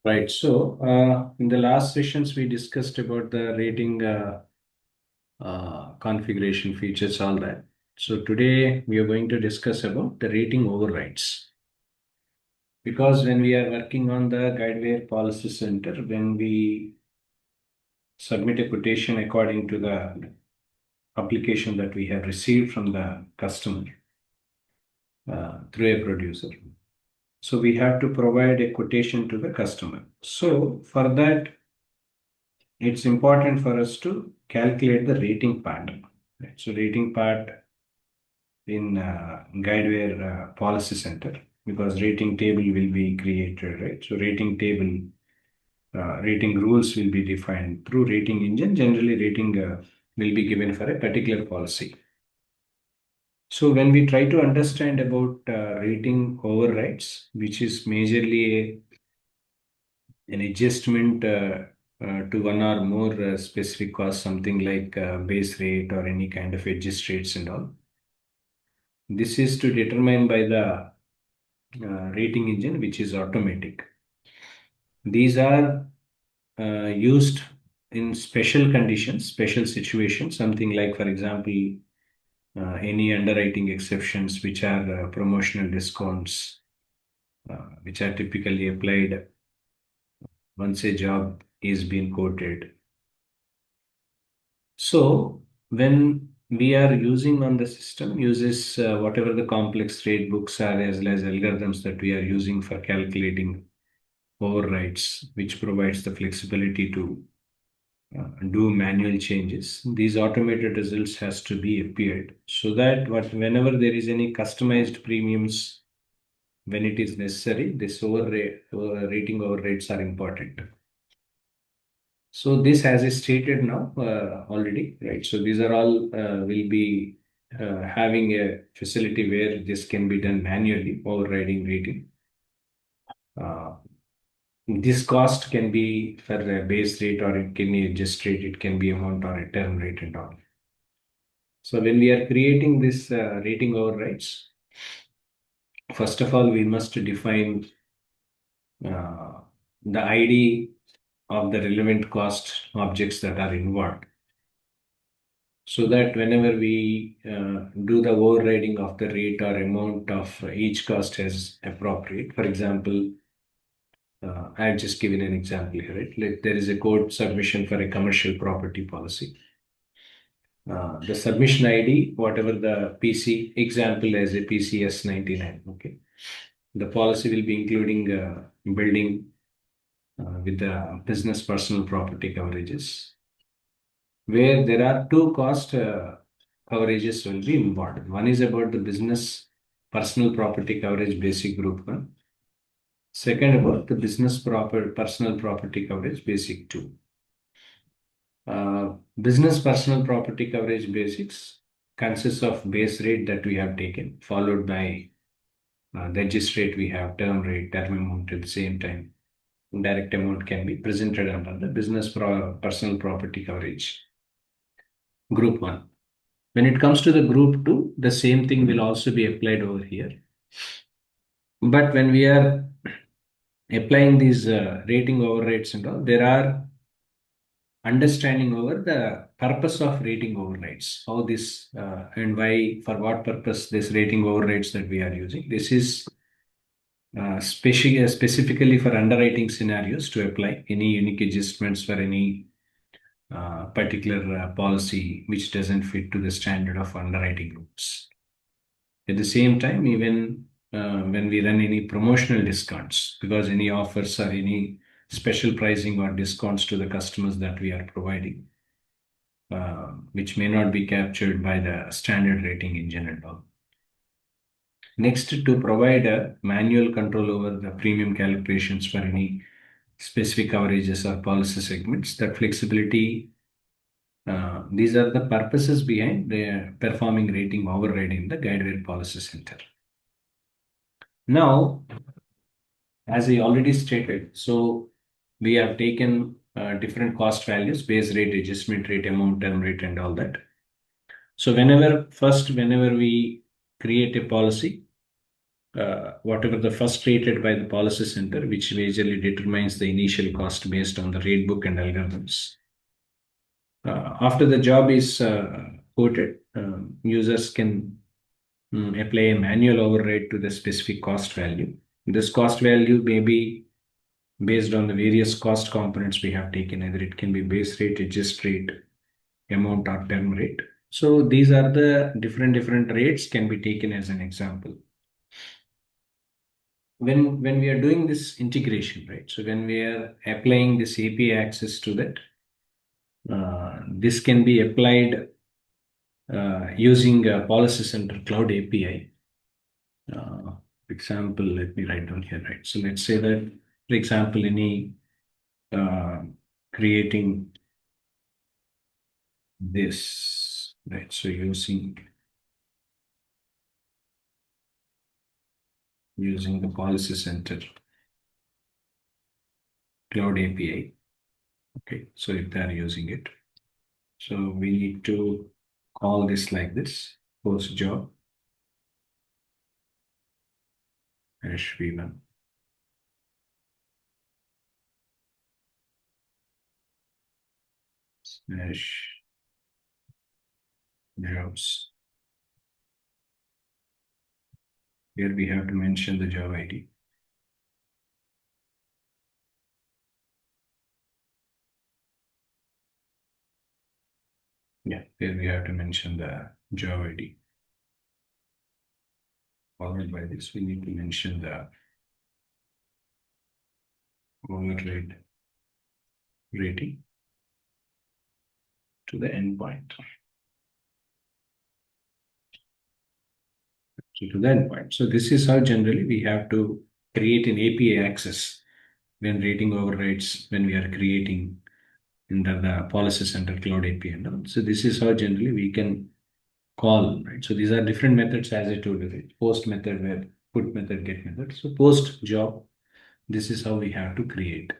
Right. So, in the last sessions, we discussed about the rating configuration features, all that. So today we are going to discuss about the rating overrides. Because when we are working on the Guidewire Policy Center, when we submit a quotation according to the application that we have received from the customer through a producer, so we have to provide a quotation to the customer. So for that, it's important for us to calculate the rating part. Right? So rating part in Guidewire Policy Center, because rating table will be created, right? So rating table, rating rules will be defined through rating engine. Generally, rating will be given for a particular policy. So when we try to understand about rating overrides, which is majorly an adjustment to one or more specific cost, something like base rate or any kind of adjust rates and all. This is to determine by the rating engine, which is automatic. These are used in special conditions, special situations, something like, for example, any underwriting exceptions, which are promotional discounts, which are typically applied once a job is being quoted. So when we are using on the system uses whatever the complex rate books are, as well as algorithms that we are using for calculating overrides, which provides the flexibility to do manual changes. These automated results has to be appeared so that whenever there is any customized premiums, when it is necessary, this rating overrides are important. So this, as I stated now already, right? So these are all will be having a facility where this can be done manually, overriding rating. This cost can be for a base rate, or it can be adjust rate, it can be amount or a term rate and all. So when we are creating this rating overrides, first of all, we must define the ID of the relevant cost objects that are involved. So that whenever we do the overriding of the rate or amount of each cost as appropriate, for example, I've just given an example here, right? Like there is a code submission for a commercial property policy. The submission ID, whatever the PC example as a PCS 99, okay. The policy will be including building with the business personal property coverages, where there are two cost coverages will be involved. One is about the business personal property coverage basic group 1. Second, about the business personal property coverage basic 2. Business personal property coverage basics consists of base rate that we have taken, followed by the adjust rate we have, term rate, term amount at the same time. Direct amount can be presented under the business personal property coverage group 1. When it comes to the group 2, the same thing will also be applied over here. But when we are applying these rating overrides and all, there are understanding over the purpose of rating overrides, how this and why, for what purpose this rating overrides that we are using. This is specifically for underwriting scenarios to apply any unique adjustments for any particular policy which doesn't fit to the standard of underwriting rules. At the same time, even when we run any promotional discounts, because any offers or any special pricing or discounts to the customers that we are providing, which may not be captured by the standard rating engine and all. Next, to provide a manual control over the premium calibrations for any specific coverages or policy segments, that flexibility, these are the purposes behind the performing rating override in the Guidewire Policy Center. Now, as I already stated, so we have taken different cost values, base rate, adjustment rate, amount, term rate, and all that. So whenever we create a policy, whatever the first rated by the policy center, which majorly determines the initial cost based on the rate book and algorithms. After the job is quoted, users can apply a manual override to the specific cost value. This cost value may be based on the various cost components we have taken, either it can be base rate, adjust rate, amount, or term rate. So these are the different rates can be taken as an example. When we are doing this integration, right? So when we are applying this API access to that, this can be applied using a Policy Center Cloud API. Example, let me write down here, right? So let's say that, for example, any creating this, right? So using the Policy Center Cloud API. Okay, so if they are using it, so we need to call this like this: post job -v1 slash jobs. Here we have to mention the job ID. Yeah, here we have to mention the job ID. Followed by this, we need to mention the override rating to the endpoint. So to the endpoint. So this is how generally we have to create an API access when rating overrides, when we are creating under the Policy Center Cloud API. And so this is how generally we can call, right? So these are different methods as I told you, right? Post method, where put method, get method. So post job, this is how we have to create.